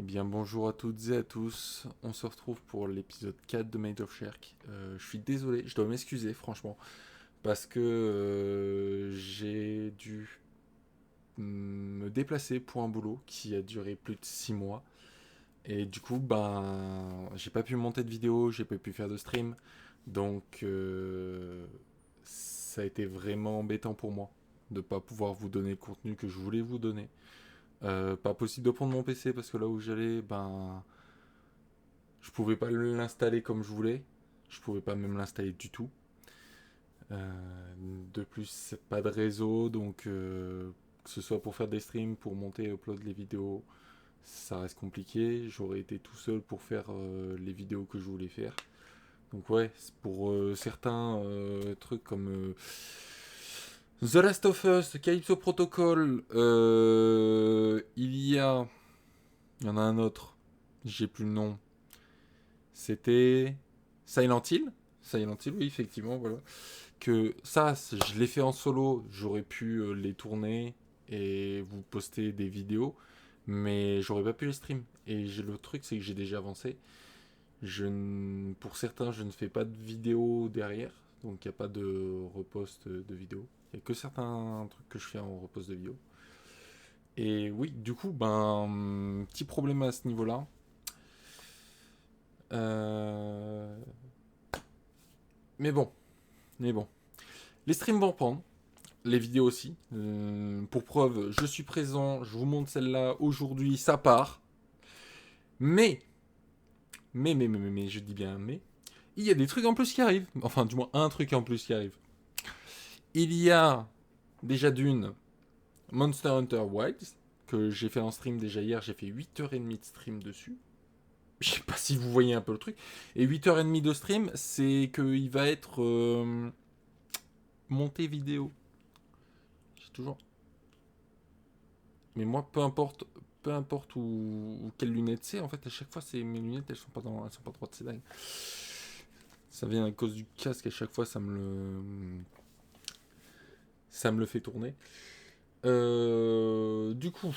Eh bien bonjour à toutes et à tous, on se retrouve pour l'épisode 4 de Made of Shark. Je suis désolé, je dois m'excuser franchement, parce que j'ai dû me déplacer pour un boulot qui a duré plus de 6 mois. Et du coup, j'ai pas pu monter de vidéo, j'ai pas pu faire de stream, donc ça a été vraiment embêtant pour moi de pas pouvoir vous donner le contenu que je voulais vous donner. Pas possible de prendre mon PC parce que là où j'allais, je pouvais pas l'installer comme je voulais. Je pouvais pas même l'installer du tout. De plus, c'est pas de réseau, donc que ce soit pour faire des streams, pour monter et upload les vidéos, ça reste compliqué. J'aurais été tout seul pour faire les vidéos que je voulais faire. Donc ouais, pour certains trucs comme The Last of Us, Calypso Protocol, il y en a un autre, j'ai plus le nom. C'était Silent Hill. Silent Hill, oui, effectivement, voilà. Que ça, je l'ai fait en solo, j'aurais pu les tourner et vous poster des vidéos, mais j'aurais pas pu les stream. Et le truc, c'est que j'ai déjà avancé. Pour certains, je ne fais pas de vidéo derrière, donc il n'y a pas de repost de vidéo. Il n'y a que certains trucs que je fais en repost de vidéo. Et oui, du coup, petit problème à ce niveau-là. Euh, Mais bon, mais bon. Les streams vont reprendre, les vidéos aussi. Pour preuve, je suis présent, je vous montre celle-là aujourd'hui, ça part. Mais, je dis bien mais, il y a des trucs en plus qui arrivent. Enfin, du moins, un truc en plus qui arrive. Il y a déjà d'une Monster Hunter Wilds, que j'ai fait en stream déjà hier, j'ai fait 8h30 de stream dessus. Je sais pas si vous voyez un peu le truc. Et 8h30 de stream, c'est qu'il va être monté vidéo. J'ai toujours Mais moi, peu importe où quelles lunettes c'est, en fait, à chaque fois, c'est mes lunettes, elles sont pas droites, c'est dingue. Ça vient à cause du casque, à chaque fois, ça me le fait tourner. Du coup,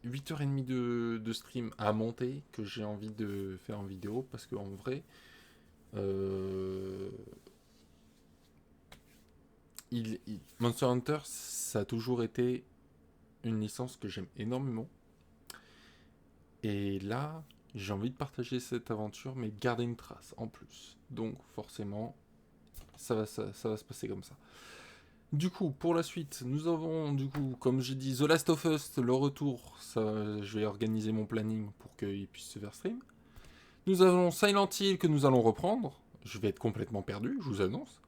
8h30 de stream à monter que j'ai envie de faire en vidéo parce qu'en vrai, euh, Monster Hunter, ça a toujours été une licence que j'aime énormément. Et là, j'ai envie de partager cette aventure, mais de garder une trace en plus. Donc forcément, ça va se passer comme ça. Du coup, pour la suite, nous avons, du coup, comme j'ai dit, The Last of Us, le retour. Ça, je vais organiser mon planning pour qu'il puisse se faire stream. Nous avons Silent Hill que nous allons reprendre. Je vais être complètement perdu, je vous annonce.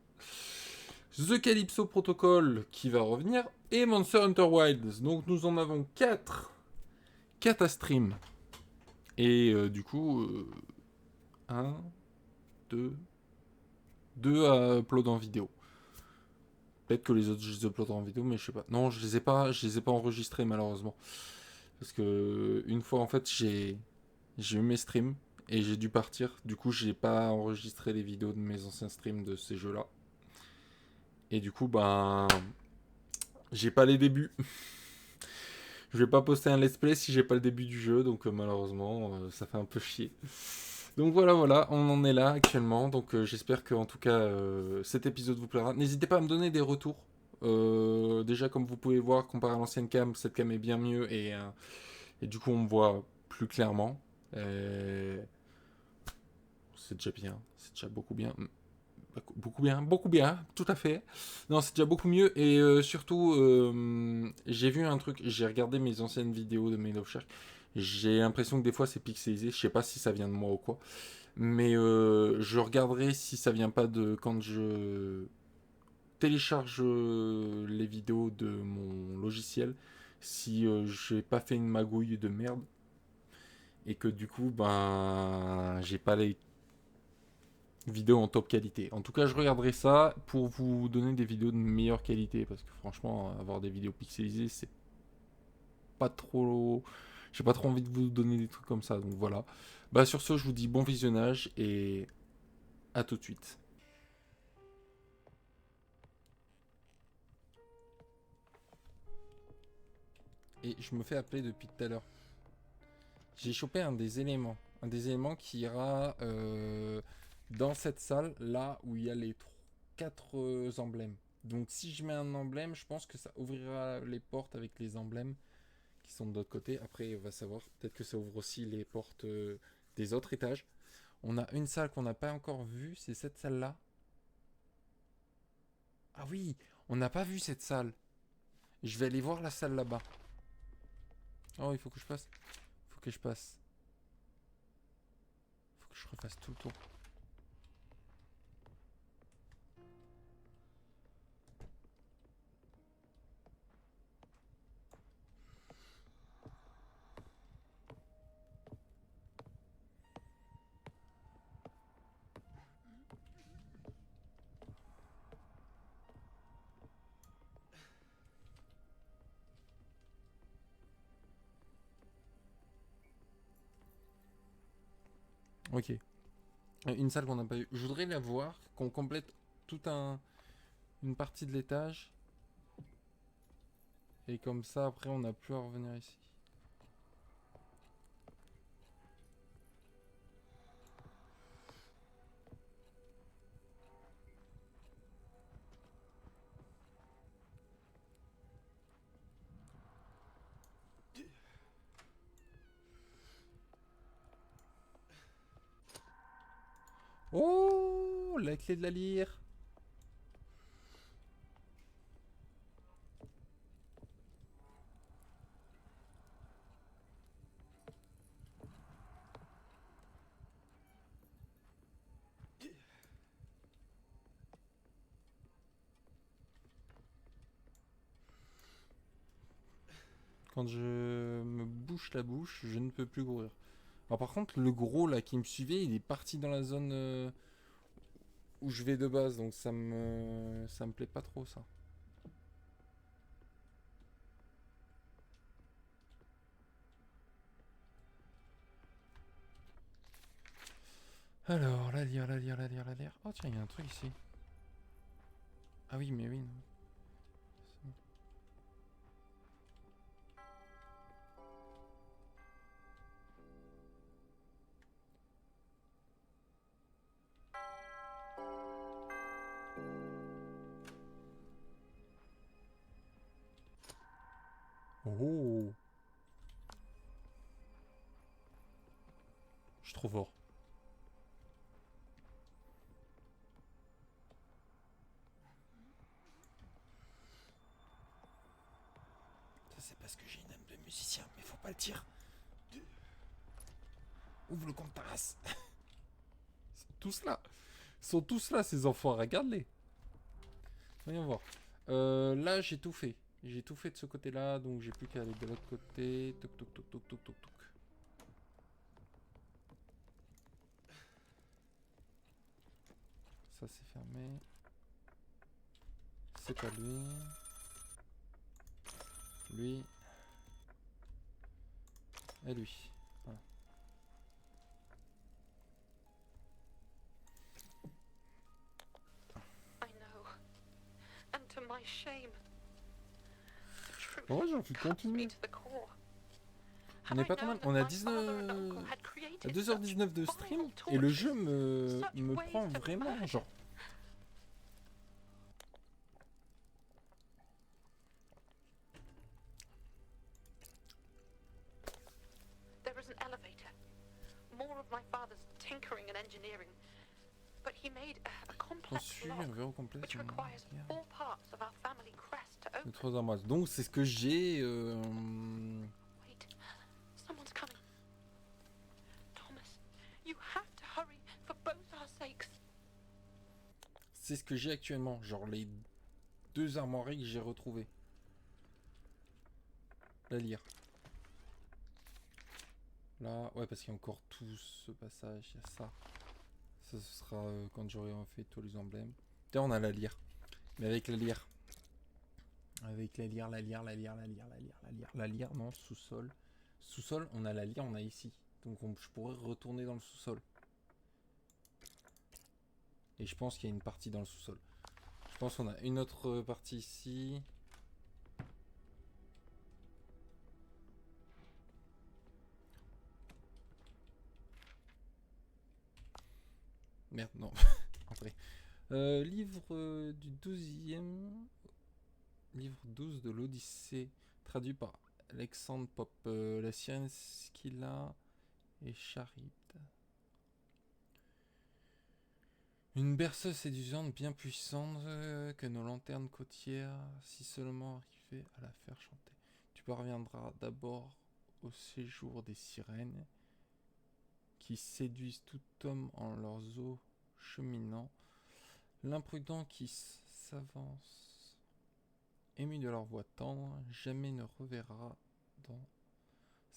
The Calypso Protocol qui va revenir. Et Monster Hunter Wilds. Donc nous en avons 4. 4 à stream. Et du coup, 1, 2, 2 à upload en vidéo. Peut-être que les autres, je les upload en vidéo, mais je sais pas. Non, je les ai pas enregistrés malheureusement. Parce que une fois, en fait, j'ai eu mes streams et j'ai dû partir. Du coup, j'ai pas enregistré les vidéos de mes anciens streams de ces jeux-là. Et du coup, j'ai pas les débuts. Je vais pas poster un let's play si j'ai pas le début du jeu, donc malheureusement, ça fait un peu chier. Donc voilà, on en est là actuellement. Donc j'espère que en tout cas cet épisode vous plaira. N'hésitez pas à me donner des retours. Déjà comme vous pouvez voir, comparé à l'ancienne cam, cette cam est bien mieux et du coup on me voit plus clairement. C'est déjà bien, c'est déjà beaucoup bien. Beaucoup bien, tout à fait. Non, c'est déjà beaucoup mieux. Et surtout, j'ai vu un truc, j'ai regardé mes anciennes vidéos de Made of Shark. J'ai l'impression que des fois c'est pixelisé. Je sais pas si ça vient de moi ou quoi. Mais je regarderai si ça vient pas de quand je télécharge les vidéos de mon logiciel. Si j'ai pas fait une magouille de merde. Et que du coup, j'ai pas les vidéos en top qualité. En tout cas, je regarderai ça pour vous donner des vidéos de meilleure qualité. Parce que franchement, avoir des vidéos pixelisées, c'est pas trop. J'ai pas trop envie de vous donner des trucs comme ça. Donc voilà. Sur ce, je vous dis bon visionnage et à tout de suite. Et je me fais appeler depuis tout à l'heure. J'ai chopé un des éléments. Un des éléments qui ira dans cette salle, là où il y a les 4 emblèmes. Donc si je mets un emblème, je pense que ça ouvrira les portes avec les emblèmes qui sont de l'autre côté. Après, on va savoir. Peut-être que ça ouvre aussi les portes des autres étages. On a une salle qu'on n'a pas encore vue, c'est cette salle-là. Ah oui, on n'a pas vu cette salle. Je vais aller voir la salle là-bas. Oh, il faut que je passe. Faut que je passe. Faut que je refasse tout le tour. Ok. Une salle qu'on n'a pas vue. Je voudrais la voir, qu'on complète une partie de l'étage. Et comme ça, après, on n'a plus à revenir ici. Oh, la clé de la lyre. Quand je me bouche la bouche, je ne peux plus courir. Alors par contre, le gros là qui me suivait, il est parti dans la zone où je vais de base, donc ça me plaît pas trop ça. Alors, la lire, la lire, la lire, la lire. Oh tiens, il y a un truc ici. Ah oui, mais oui. Non. Oh, je suis trop fort. Ça c'est parce que j'ai une âme de musicien, mais faut pas le dire. Ouvre le compte ta race. Ils sont tous là. Ils sont tous là, ces enfants. Regarde-les. Voyons voir. Là, j'ai tout fait. J'ai tout fait de ce côté-là, donc j'ai plus qu'à aller de l'autre côté. Toc, toc, toc, toc, toc, toc, toc. Ça, c'est fermé. C'est pas lui. Lui. Et lui. Voilà. And to my shame, the truth Oh, j'en suis cuts me continu. to the core. On n'est pas trop mal. On a 19... à 2h19 de stream. Et le jeu me prend vraiment, genre... There is an elevator. More of my father's tinkering and engineering. But he made a complex lock, which requires all parts of our family crest to open. Donc c'est ce que j'ai... Wait, someone's coming. Thomas, you have to hurry for both our sakes. C'est ce que j'ai actuellement. Genre les 2 armoiries que j'ai retrouvées. La lire. Là, ouais, parce qu'il y a encore tout ce passage, il y a ça. Ça, ce sera quand j'aurai fait tous les emblèmes. D'ailleurs, on a la lyre. Mais avec la lyre. Avec la lyre, la lyre, la lyre, la lyre, la lyre, la lyre. La lyre, non, sous-sol. Sous-sol, on a la lyre, on a ici. Donc je pourrais retourner dans le sous-sol. Et je pense qu'il y a une partie dans le sous-sol. Je pense qu'on a une autre partie ici. Merde, non. Entrez. Livre du 12e... Livre 12 de l'Odyssée, traduit par Alexandre Pope. La sirène Scylla et Charybde. Une berceuse séduisante bien puissante que nos lanternes côtières, si seulement arrivaient à la faire chanter. Tu parviendras d'abord au séjour des sirènes qui séduisent tout homme en leurs eaux cheminant. L'imprudent qui s'avance, ému de leur voix tendre, jamais ne reverra dans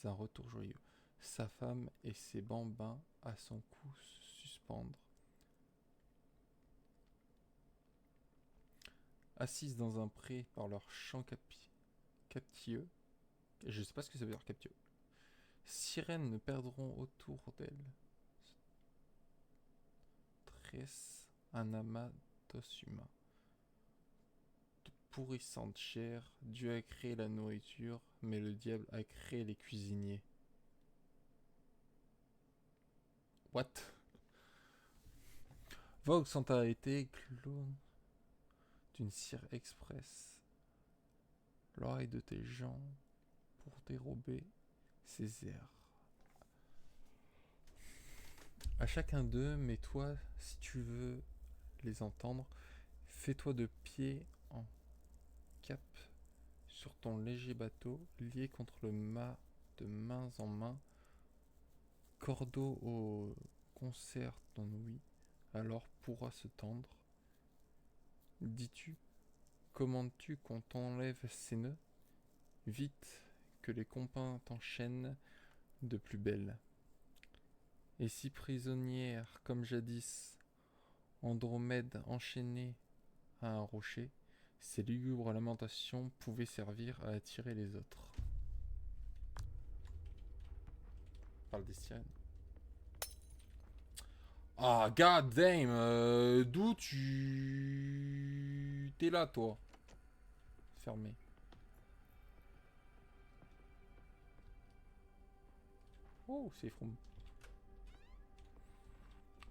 un retour joyeux sa femme et ses bambins à son cou suspendre. Assises dans un pré par leur chant captieux, je sais pas ce que ça veut dire captieux, sirènes ne perdront autour d'elles tresse un amas d'os humains. De pourrissante chair, Dieu a créé la nourriture, mais le diable a créé les cuisiniers. What? Vogue sans t'arrêter, clone d'une cire express, l'oreille de tes gens pour dérober ses airs. À chacun d'eux, mets-toi, si tu veux les entendre, fais-toi de pied en cap sur ton léger bateau, lié contre le mât de mains en main, cordeau au concert d'ennui, alors pourra se tendre. Dis-tu, commandes-tu qu'on t'enlève ces nœuds? Vite, que les compins t'enchaînent de plus belle. Et si prisonnière, comme jadis, Andromède enchaînée à un rocher, ces lugubres lamentations pouvaient servir à attirer les autres. On parle des sirènes. Ah, god damn, d'où tu... T'es là, toi. Fermé. Oh, c'est from.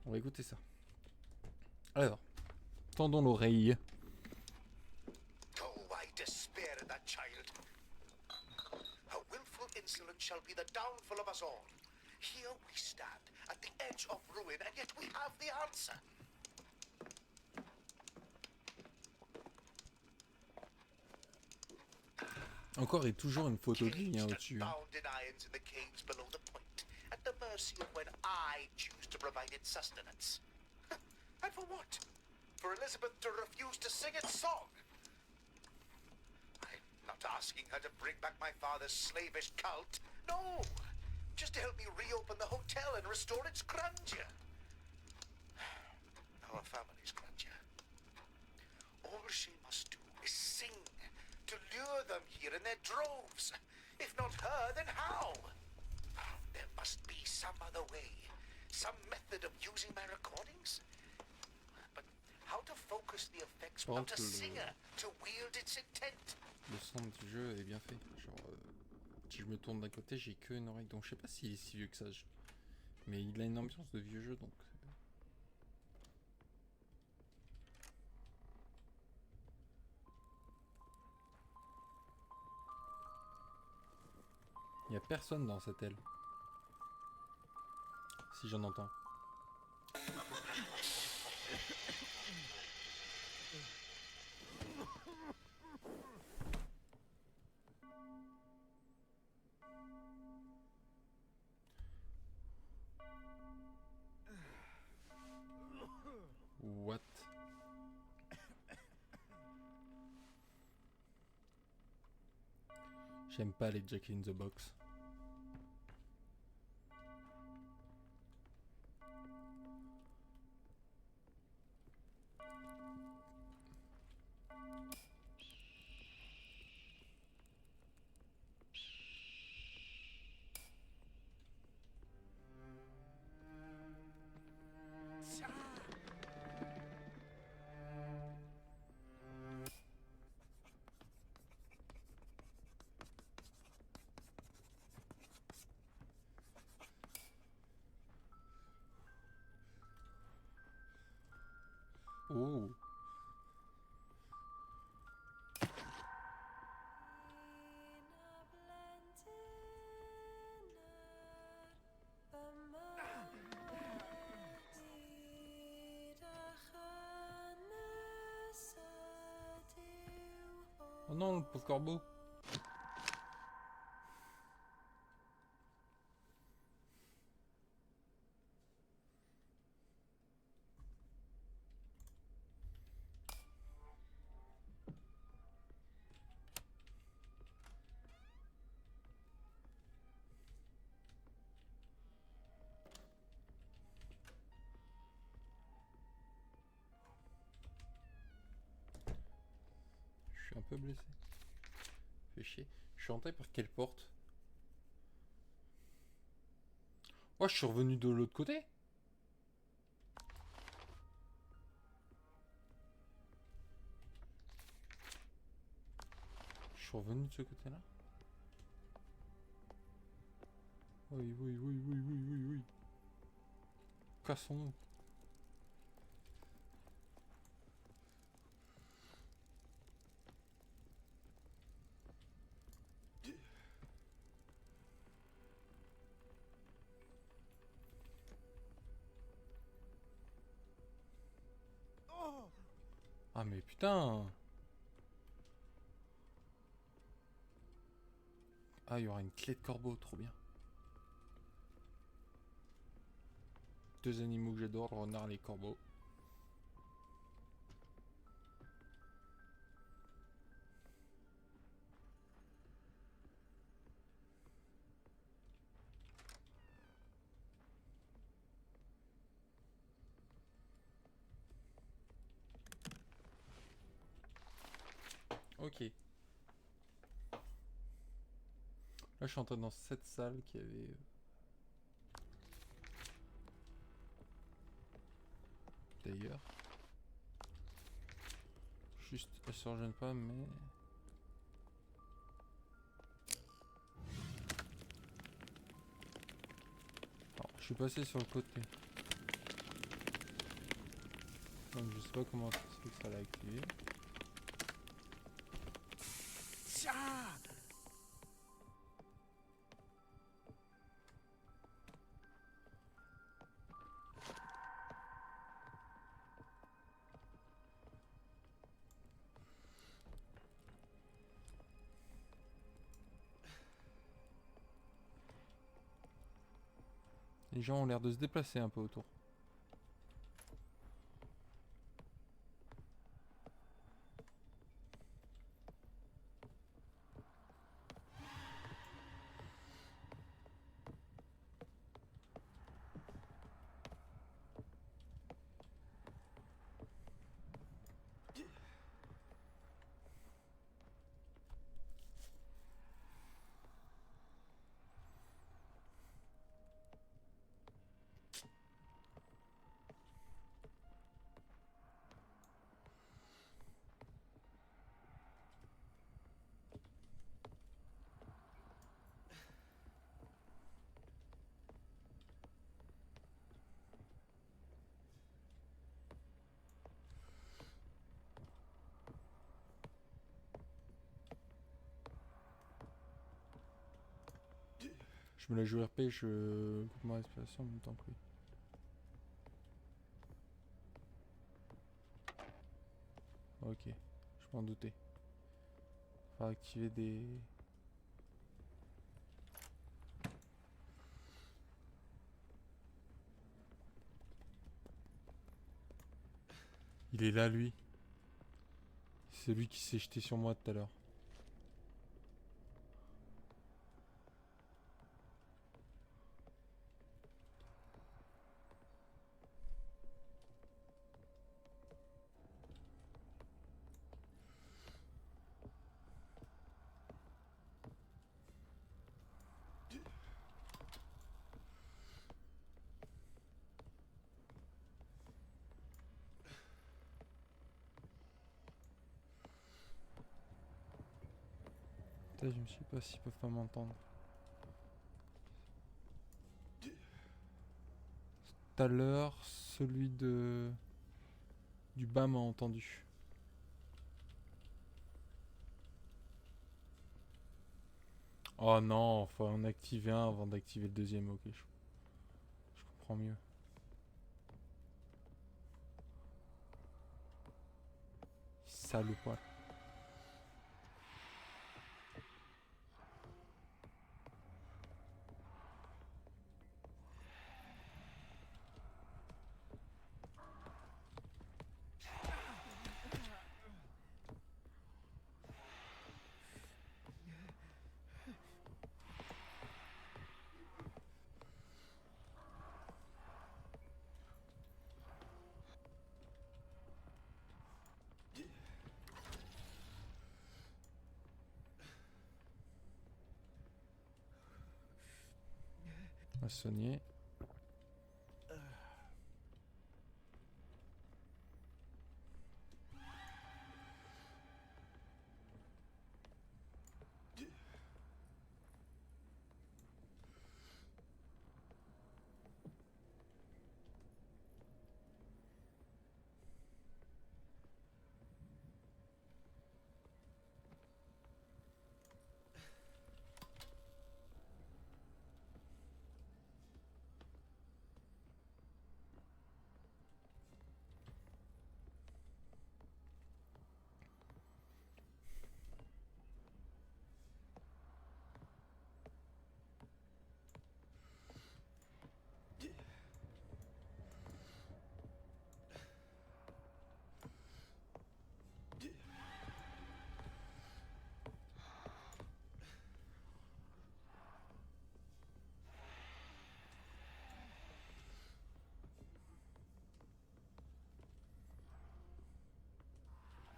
On va écouter ça. Alors, tendons l'oreille. Oh, I despair of that child. Her willful insolence shall be the downfall of us all. Here we stand, at the edge of ruin, and yet we have the answer. Encore et toujours une photo de lui au-dessus. Bound in irons in the caves below the point, at the mercy of when I choose to provide its sustenance. And for what? For Elizabeth to refuse to sing its song? I'm not asking her to bring back my father's slavish cult. No! Just to help me reopen the hotel and restore its grandeur. Our family's grandeur. All she must do is sing to lure them here in their droves. If not her, then how? There must be some other way. Some method of using my recordings. But how to focus the effects without a singer to wield its intent? Le son du jeu est bien fait. Genre, si je me tourne d'un côté, j'ai que une oreille. Donc je sais pas s'il est si vieux que ça. Mais il a une ambiance de vieux jeu, donc... Il n'y a personne dans cette aile. Si j'en entends. What? J'aime pas les Jack in the Box. Oh. Oh non, le pauvre corbeau. Je suis un peu blessé. Fait chier. Je suis rentré par quelle porte? Oh, je suis revenu de l'autre côté. Je suis revenu de ce côté-là. Oui, oui, oui, oui, oui, oui, oui. Cassons-nous. Ah mais putain. Ah, il y aura une clé de corbeau, trop bien. Deux animaux que j'adore, le renard et les corbeaux. Ok. Là, je suis entré dans cette salle qui avait... D'ailleurs. Juste, elle se rejoigne pas, mais... Alors, je suis passé sur le côté. Donc, je sais pas comment ça se fait que ça l'a activé. Les gens ont l'air de se déplacer un peu autour. Je me la joue RP, je coupe ma respiration en même temps que lui. Ok, je m'en doutais. Faut activer des... Il est là, lui. C'est lui qui s'est jeté sur moi tout à l'heure. Putain, je me suis pas s'ils peuvent pas m'entendre. Tout à l'heure, celui de... Du bas m'a entendu. Oh non, faut en activer un avant d'activer le deuxième. Ok, je comprends mieux. Sale poil. On va se soigner.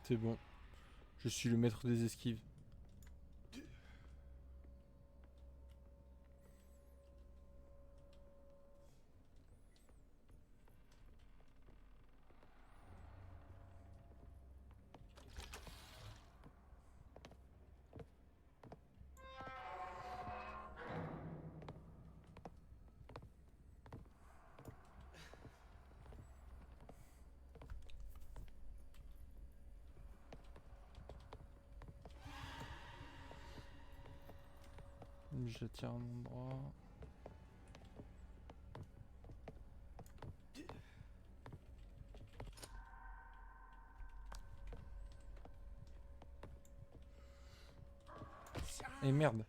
C'est bon. Je suis le maître des esquives. Je tire un endroit. Et merde.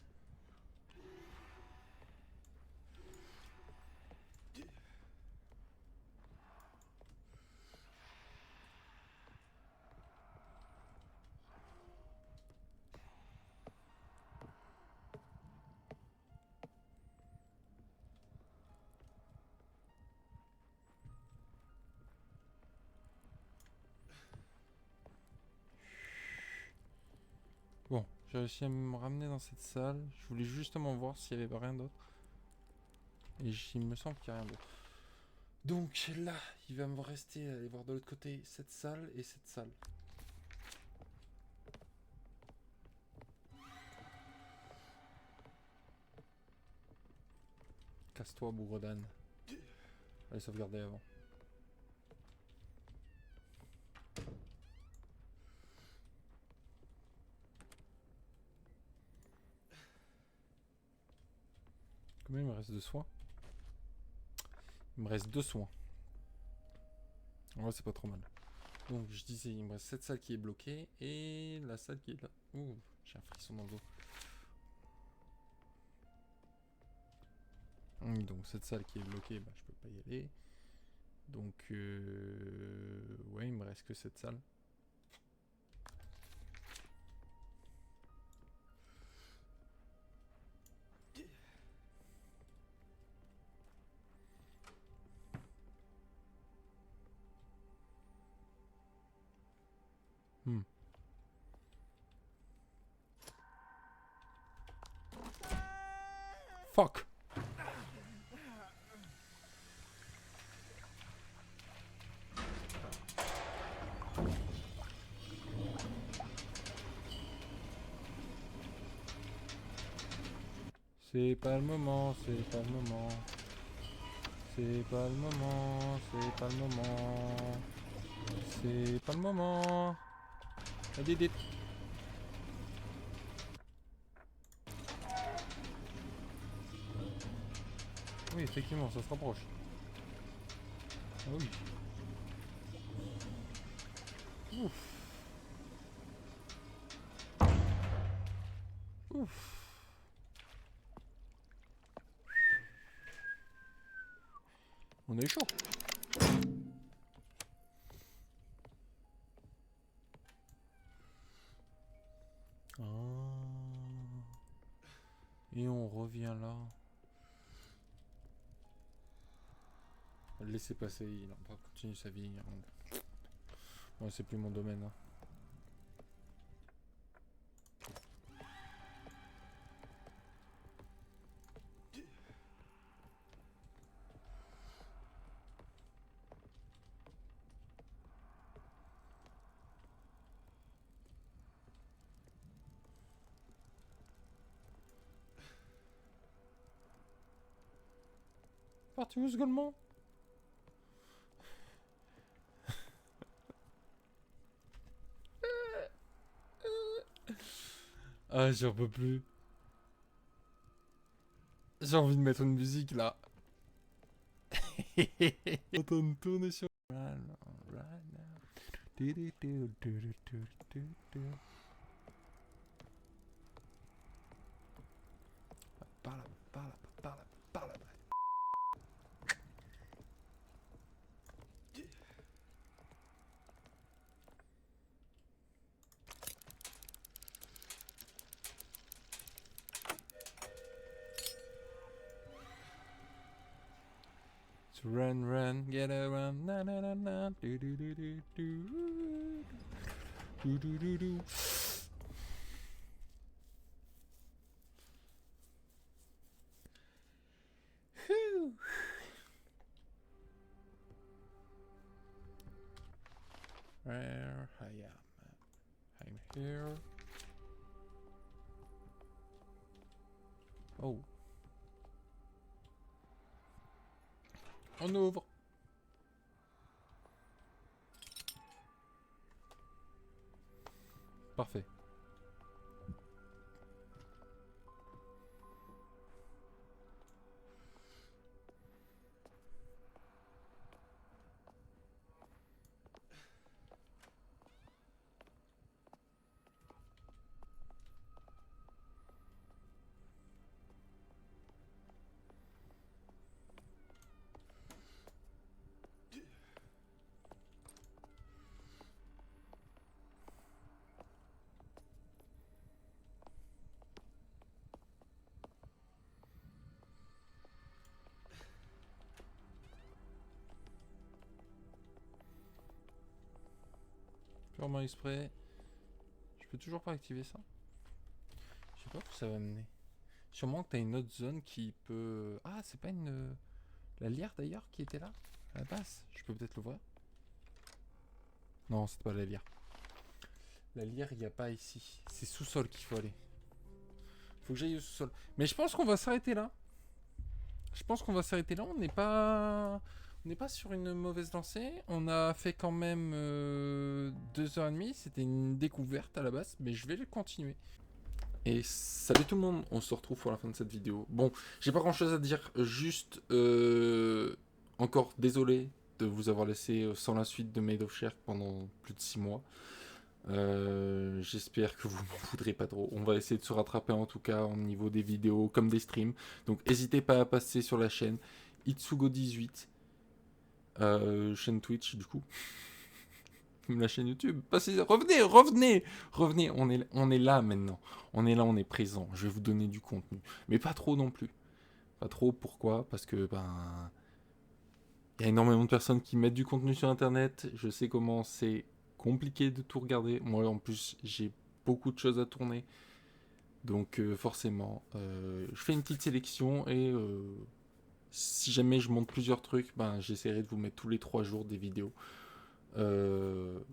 Bon, j'ai réussi à me ramener dans cette salle. Je voulais justement voir s'il y avait rien d'autre. Et il me semble qu'il n'y a rien d'autre. Donc là, il va me rester à aller voir de l'autre côté cette salle et cette salle. Casse-toi, bourre d'âne. Allez, sauvegarder avant. Combien il me reste de soins? Il me reste 2 soins. Ouais, c'est pas trop mal. Donc, je disais, il me reste cette salle qui est bloquée et la salle qui est là. Ouh, j'ai un frisson dans le dos. Donc, cette salle qui est bloquée, bah, je peux pas y aller. Donc, ouais, il me reste que cette salle. Fuck! C'est pas le moment, c'est pas le moment. C'est pas le moment, c'est pas le moment. C'est pas le moment. La dédite. Oui, effectivement, ça se rapproche. Ah oui. Ouf. Ouf. On est chaud. Ah. Et on revient là. Laissez passer, il va continuer sa vie. Moi, c'est plus mon domaine. Hein. Parti où ce golemont? Ah, j'en peux plus. J'ai envie de mettre une musique là. Attends de tourner sur. Par là. So run, get around, na na na na, do do do do do, do do do do. Where I am, I'm here. Oh. On ouvre. Parfait. Purement exprès. Je peux toujours pas activer ça. Je sais pas où ça va mener. Sûrement que t'as une autre zone qui peut... Ah, c'est pas une... La lierre d'ailleurs qui était là à la base. Je peux peut-être l'ouvrir. Non, c'est pas la lierre. La lierre, il n'y a pas ici. C'est sous-sol qu'il faut aller. Faut que j'aille au sous-sol. Mais je pense qu'on va s'arrêter là. On n'est pas... On n'est pas sur une mauvaise lancée. On a fait quand même 2h30. C'était une découverte à la base. Mais je vais le continuer. Et salut tout le monde. On se retrouve pour la fin de cette vidéo. Bon, j'ai pas grand chose à dire. Juste... encore désolé de vous avoir laissé sans la suite de Made of Sherk pendant plus de 6 mois. J'espère que vous m'en voudrez pas trop. On va essayer de se rattraper en tout cas au niveau des vidéos comme des streams. Donc n'hésitez pas à passer sur la chaîne Itsugo18, chaîne Twitch du coup, la chaîne YouTube. Passez, revenez. On est là maintenant. On est présent. Je vais vous donner du contenu, mais pas trop non plus. Pas trop. Pourquoi? Parce que il y a énormément de personnes qui mettent du contenu sur internet. Je sais comment c'est compliqué de tout regarder. Moi en plus j'ai beaucoup de choses à tourner. Donc forcément je fais une petite sélection et si jamais je monte plusieurs trucs, j'essaierai de vous mettre tous les 3 jours des vidéos de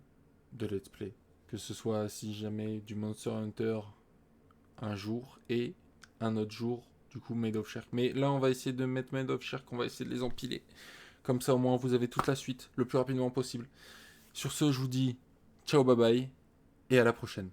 let's play. Que ce soit si jamais du Monster Hunter un jour et un autre jour du coup Made of Sherk. Mais là on va essayer de mettre Made of Sherk, on va essayer de les empiler. Comme ça au moins vous avez toute la suite le plus rapidement possible. Sur ce, je vous dis ciao, bye bye, et à la prochaine.